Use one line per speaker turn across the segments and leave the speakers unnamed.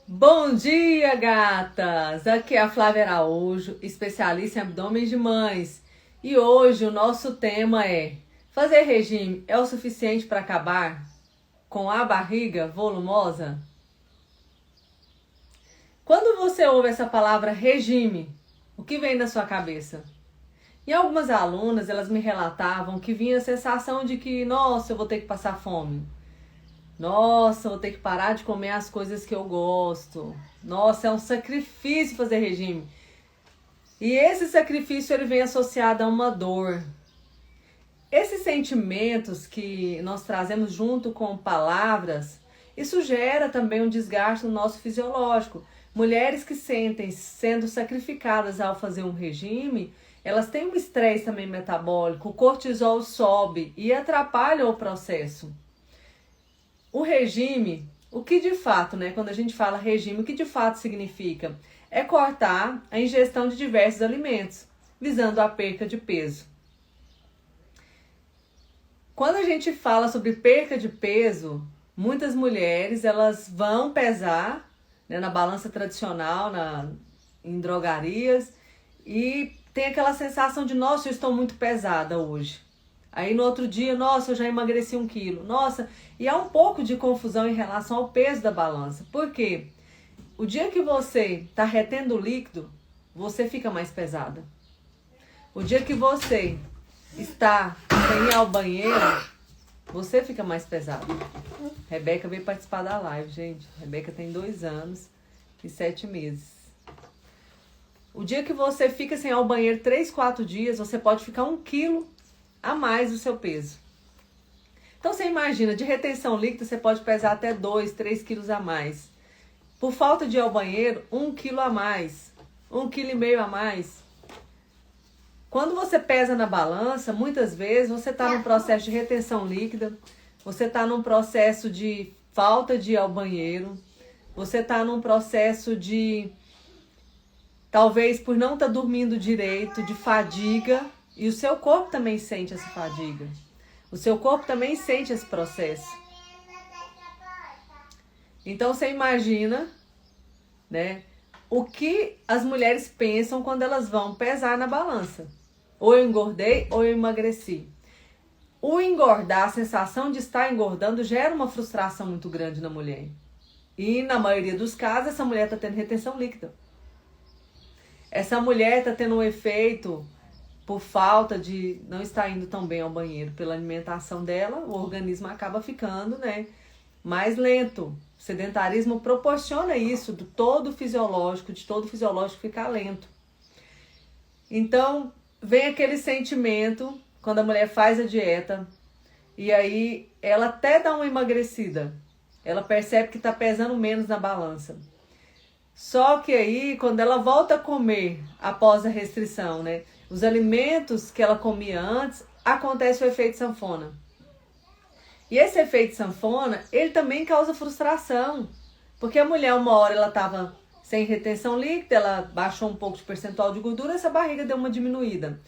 Bom dia, gatas! Aqui é a Flávia Araújo, especialista em abdômen de mães. E hoje o nosso tema é: fazer regime é o suficiente para acabar com a barriga volumosa? Quando você ouve essa palavra regime, o que vem na sua cabeça? E algumas alunas, elas me relatavam que vinha a sensação de que, nossa, eu vou ter que passar fome. Nossa, vou ter que parar de comer as coisas que eu gosto. Nossa, é um sacrifício fazer regime. E esse sacrifício ele vem associado a uma dor. Esses sentimentos que nós trazemos junto com palavras, isso gera também um desgaste no nosso fisiológico. Mulheres que sentem sendo sacrificadas ao fazer um regime, elas têm um estresse também metabólico, o cortisol sobe e atrapalha o processo. O regime, o que de fato, quando a gente fala regime, o que de fato significa? É cortar a ingestão de diversos alimentos, visando a perca de peso. Quando a gente fala sobre perca de peso, muitas mulheres elas vão pesar na balança tradicional, em drogarias, e tem aquela sensação de, nossa, eu estou muito pesada hoje. Aí no outro dia, nossa, eu já emagreci 1 quilo. Nossa, e há um pouco de confusão em relação ao peso da balança. Por quê? O dia que você está retendo líquido, você fica mais pesada. O dia que você está sem ir ao banheiro, você fica mais pesada. Rebeca veio participar da live, gente. Rebeca tem 2 anos e 7 meses. O dia que você fica sem ir ao banheiro 3, 4 dias, você pode ficar 1 quilo a mais do seu peso. Então você imagina, de retenção líquida você pode pesar até 2, 3 quilos a mais. Por falta de ir ao banheiro, 1 quilo a mais, 1,5 quilo a mais. Quando você pesa na balança, muitas vezes você está num processo de retenção líquida, você está num processo de falta de ir ao banheiro, você está num processo de, talvez por não estar dormindo direito, de fadiga. E o seu corpo também sente essa fadiga. O seu corpo também sente esse processo. Então você imagina, o que as mulheres pensam quando elas vão pesar na balança. Ou eu engordei ou eu emagreci. O engordar, a sensação de estar engordando gera uma frustração muito grande na mulher. E na maioria dos casos essa mulher está tendo retenção líquida. Essa mulher está tendo um efeito por falta de não estar indo tão bem ao banheiro pela alimentação dela, o organismo acaba ficando, mais lento. O sedentarismo proporciona isso, de todo fisiológico ficar lento. Então, vem aquele sentimento, quando a mulher faz a dieta, e aí ela até dá uma emagrecida, ela percebe que está pesando menos na balança. Só que aí, quando ela volta a comer após a restrição, os alimentos que ela comia antes, acontece o efeito sanfona. E esse efeito sanfona, ele também causa frustração. Porque a mulher, uma hora, ela estava sem retenção líquida, ela baixou um pouco de percentual de gordura, essa barriga deu uma diminuída.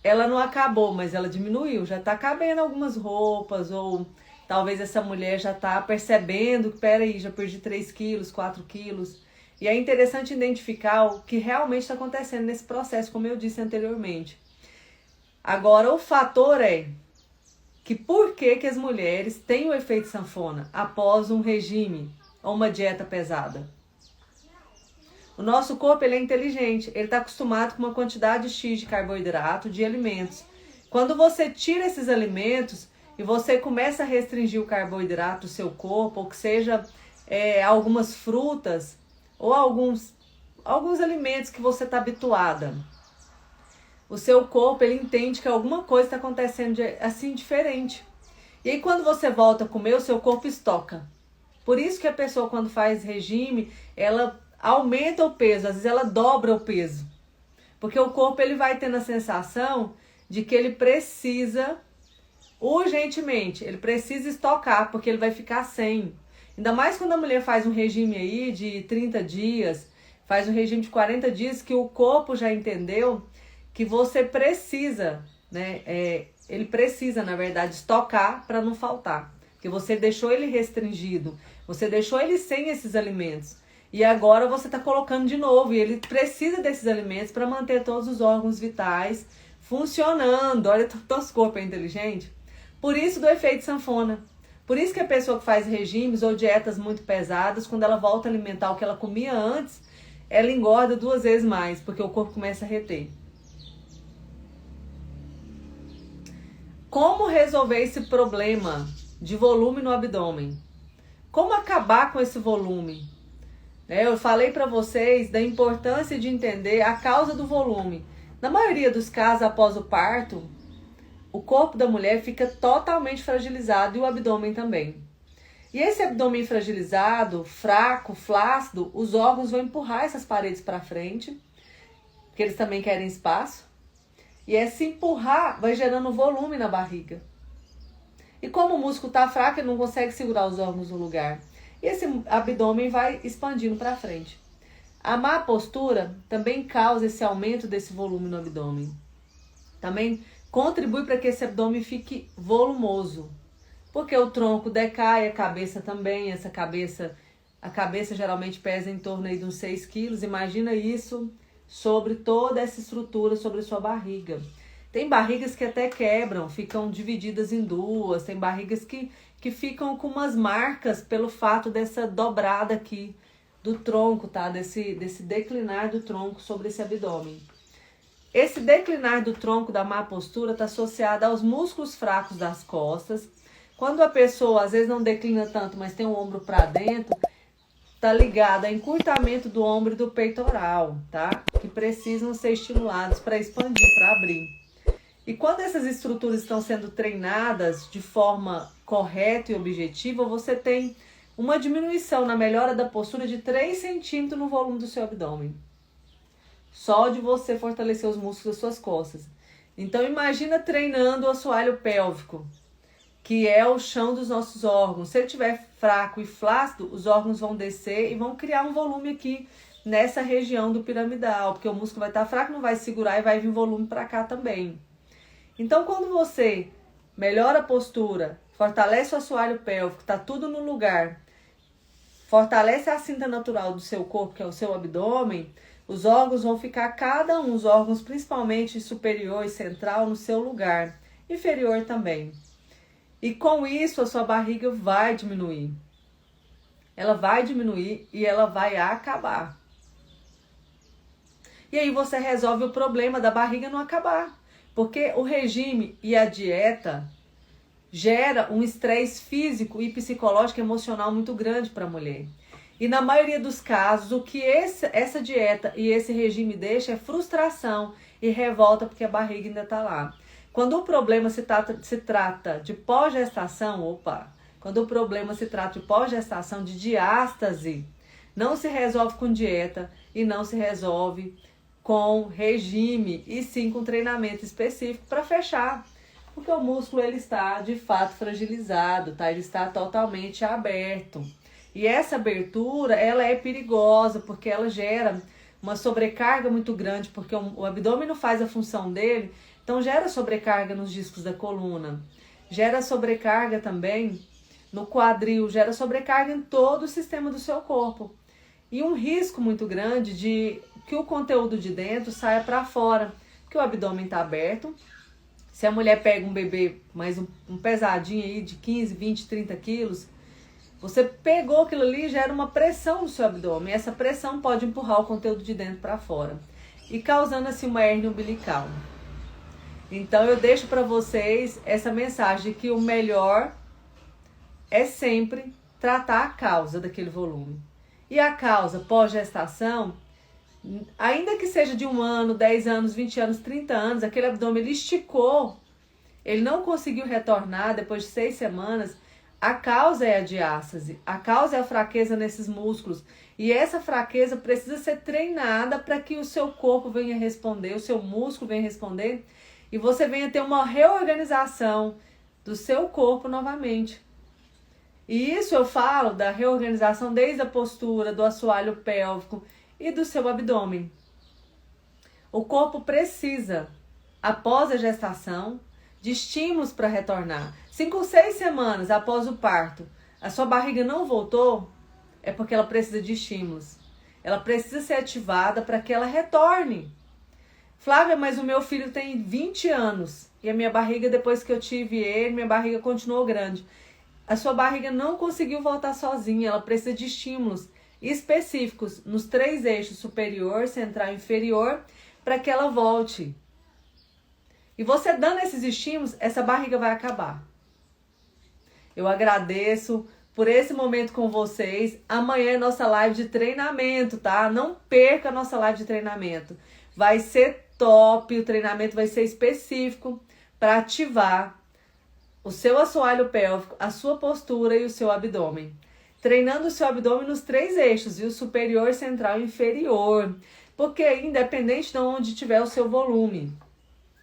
Ela não acabou, mas ela diminuiu. Já está cabendo algumas roupas, ou talvez essa mulher já está percebendo que, peraí, já perdi 3 quilos, 4 quilos. E é interessante identificar o que realmente está acontecendo nesse processo, como eu disse anteriormente. Agora, o fator é que por que as mulheres têm o efeito sanfona após um regime ou uma dieta pesada? O nosso corpo ele é inteligente, ele está acostumado com uma quantidade X de carboidrato, de alimentos. Quando você tira esses alimentos e você começa a restringir o carboidrato do seu corpo, ou que seja algumas frutas, ou alguns alimentos que você está habituada, o seu corpo ele entende que alguma coisa está acontecendo assim diferente. E aí quando você volta a comer, o seu corpo estoca. Por isso que a pessoa quando faz regime, ela aumenta o peso, às vezes ela dobra o peso. Porque o corpo ele vai tendo a sensação de que ele precisa, urgentemente, ele precisa estocar, porque ele vai ficar sem. Ainda mais quando a mulher faz um regime aí de 30 dias, faz um regime de 40 dias, que o corpo já entendeu que você precisa, ele precisa, na verdade, estocar para não faltar. Porque você deixou ele restringido, você deixou ele sem esses alimentos. E agora você está colocando de novo. E ele precisa desses alimentos para manter todos os órgãos vitais funcionando. Olha, nosso corpo é inteligente. Por isso do efeito sanfona. Por isso que a pessoa que faz regimes ou dietas muito pesadas, quando ela volta a alimentar o que ela comia antes, ela engorda 2 vezes mais, porque o corpo começa a reter. Como resolver esse problema de volume no abdômen? Como acabar com esse volume? Eu falei para vocês da importância de entender a causa do volume. Na maioria dos casos, após o parto, o corpo da mulher fica totalmente fragilizado e o abdômen também. E esse abdômen fragilizado, fraco, flácido, os órgãos vão empurrar essas paredes para frente, porque eles também querem espaço. E esse empurrar vai gerando volume na barriga. E como o músculo está fraco, ele não consegue segurar os órgãos no lugar. E esse abdômen vai expandindo para frente. A má postura também causa esse aumento desse volume no abdômen. Também contribui para que esse abdômen fique volumoso. Porque o tronco decai, a cabeça também. A cabeça geralmente pesa em torno aí de uns 6 quilos. Imagina isso sobre toda essa estrutura, sobre sua barriga. Tem barrigas que até quebram, ficam divididas em 2. Tem barrigas que ficam com umas marcas pelo fato dessa dobrada aqui do tronco, tá? Desse declinar do tronco sobre esse abdômen. Esse declinar do tronco da má postura está associado aos músculos fracos das costas. Quando a pessoa às vezes não declina tanto, mas tem o ombro para dentro, tá ligado a encurtamento do ombro e do peitoral, tá? Que precisam ser estimulados para expandir, para abrir. E quando essas estruturas estão sendo treinadas de forma correta e objetiva, você tem uma diminuição na melhora da postura de 3 centímetros no volume do seu abdômen. Só de você fortalecer os músculos das suas costas. Então imagina treinando o assoalho pélvico, que é o chão dos nossos órgãos. Se ele estiver fraco e flácido, os órgãos vão descer e vão criar um volume aqui nessa região do piramidal, porque o músculo vai estar fraco, não vai segurar e vai vir volume para cá também. Então quando você melhora a postura, fortalece o assoalho pélvico, está tudo no lugar, fortalece a cinta natural do seu corpo, que é o seu abdômen, os órgãos vão ficar cada um, os órgãos principalmente superior e central, no seu lugar, inferior também. E com isso a sua barriga vai diminuir. Ela vai diminuir e ela vai acabar. E aí você resolve o problema da barriga não acabar. Porque o regime e a dieta gera um estresse físico e psicológico e emocional muito grande para a mulher. E na maioria dos casos, o que essa dieta e esse regime deixa é frustração e revolta porque a barriga ainda está lá. Quando o problema se trata de pós-gestação, quando o problema se trata de pós-gestação, de diástase, não se resolve com dieta e não se resolve com regime, e sim com treinamento específico para fechar. Porque o músculo ele está de fato fragilizado, tá? Ele está totalmente aberto. E essa abertura, ela é perigosa, porque ela gera uma sobrecarga muito grande, porque o abdômen não faz a função dele, então gera sobrecarga nos discos da coluna, gera sobrecarga também no quadril, gera sobrecarga em todo o sistema do seu corpo. E um risco muito grande de que o conteúdo de dentro saia para fora, porque o abdômen está aberto. Se a mulher pega um bebê mais um pesadinho aí de 15, 20, 30 quilos, você pegou aquilo ali, gera uma pressão no seu abdômen. Essa pressão pode empurrar o conteúdo de dentro para fora e causando assim uma hérnia umbilical. Então eu deixo para vocês essa mensagem de que o melhor é sempre tratar a causa daquele volume. E a causa pós-gestação, ainda que seja de 1 ano, 10 anos, 20 anos, 30 anos, aquele abdômen ele esticou, ele não conseguiu retornar depois de 6 semanas, a causa é a diástase, a causa é a fraqueza nesses músculos. E essa fraqueza precisa ser treinada para que o seu corpo venha responder, o seu músculo venha responder e você venha ter uma reorganização do seu corpo novamente. E isso eu falo da reorganização desde a postura, do assoalho pélvico e do seu abdômen. O corpo precisa, após a gestação, de estímulos para retornar. 5 ou 6 semanas após o parto, a sua barriga não voltou, é porque ela precisa de estímulos. Ela precisa ser ativada para que ela retorne. Flávia, mas o meu filho tem 20 anos e a minha barriga, depois que eu tive ele, minha barriga continuou grande. A sua barriga não conseguiu voltar sozinha, ela precisa de estímulos específicos nos 3 eixos, superior, central e inferior, para que ela volte. E você dando esses estímulos, essa barriga vai acabar. Eu agradeço por esse momento com vocês. Amanhã é nossa live de treinamento, tá? Não perca a nossa live de treinamento. Vai ser top, o treinamento vai ser específico para ativar o seu assoalho pélvico, a sua postura e o seu abdômen. Treinando o seu abdômen nos 3 eixos, viu? Superior, central e inferior. Porque independente de onde tiver o seu volume,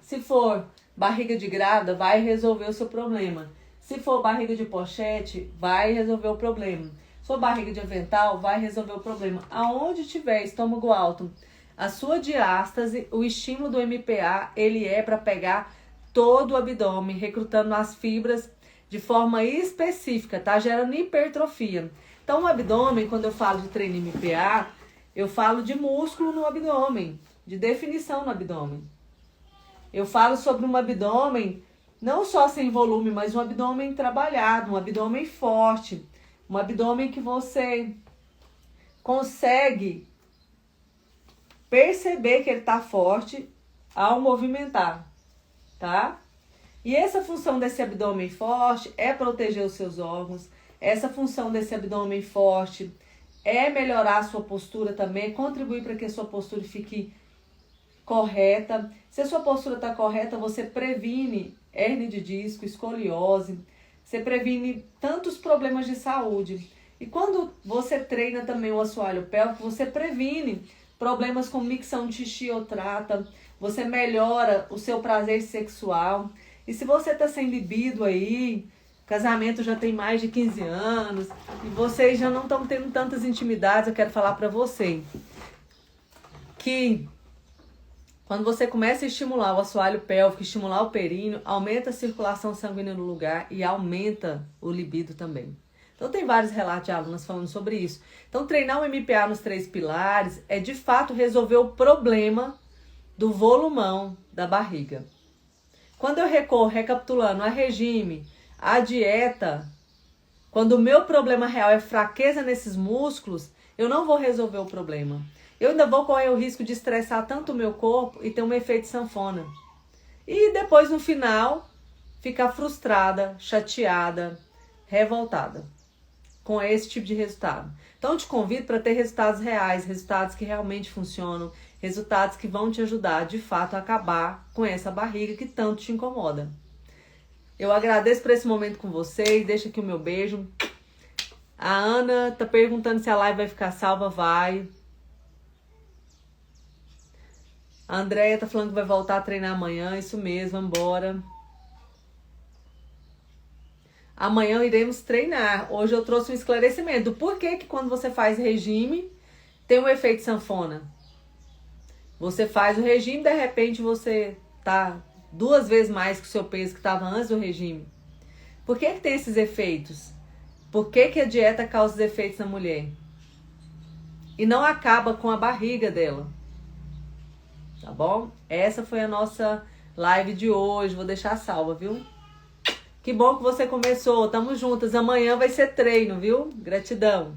se for barriga de grávida, vai resolver o seu problema. Se for barriga de pochete, vai resolver o problema. Se for barriga de avental, vai resolver o problema. Aonde tiver estômago alto, a sua diástase, o estímulo do MPA, ele é para pegar todo o abdômen, recrutando as fibras de forma específica, tá? Gerando hipertrofia. Então, o abdômen, quando eu falo de treino MPA, eu falo de músculo no abdômen, de definição no abdômen. Eu falo sobre um abdômen não só sem volume, mas um abdômen trabalhado, um abdômen forte, um abdômen que você consegue perceber que ele está forte ao movimentar, tá? E essa função desse abdômen forte é proteger os seus órgãos, essa função desse abdômen forte é melhorar a sua postura também, contribuir para que a sua postura fique correta. Se a sua postura está correta, você previne hérnia de disco, escoliose, você previne tantos problemas de saúde. E quando você treina também o assoalho pélvico, você previne problemas com micção de xixi ou trata, você melhora o seu prazer sexual. E se você está sem libido aí, casamento já tem mais de 15 anos, e vocês já não estão tendo tantas intimidades, eu quero falar para você que quando você começa a estimular o assoalho pélvico, estimular o períneo, aumenta a circulação sanguínea no lugar e aumenta o libido também. Então tem vários relatos de alunas falando sobre isso. Então treinar o MPA nos 3 pilares é de fato resolver o problema do volumão da barriga. Quando eu recorro, recapitulando, a regime, a dieta, quando o meu problema real é fraqueza nesses músculos, eu não vou resolver o problema. Eu ainda vou correr o risco de estressar tanto o meu corpo e ter um efeito sanfona. E depois, no final, ficar frustrada, chateada, revoltada com esse tipo de resultado. Então, eu te convido para ter resultados reais, resultados que realmente funcionam, resultados que vão te ajudar, de fato, a acabar com essa barriga que tanto te incomoda. Eu agradeço por esse momento com vocês, deixa aqui o meu beijo. A Ana tá perguntando se a live vai ficar salva, vai. A Andréia tá falando que vai voltar a treinar amanhã, isso mesmo, vambora. Amanhã iremos treinar. Hoje eu trouxe um esclarecimento do porquê que quando você faz regime, tem um efeito sanfona. Você faz o regime, de repente você tá 2 vezes mais que o seu peso que estava antes do regime. Por que tem esses efeitos? Por que a dieta causa os efeitos na mulher? E não acaba com a barriga dela. Tá bom? Essa foi a nossa live de hoje. Vou deixar salva, viu? Que bom que você começou. Tamo juntas. Amanhã vai ser treino, viu? Gratidão.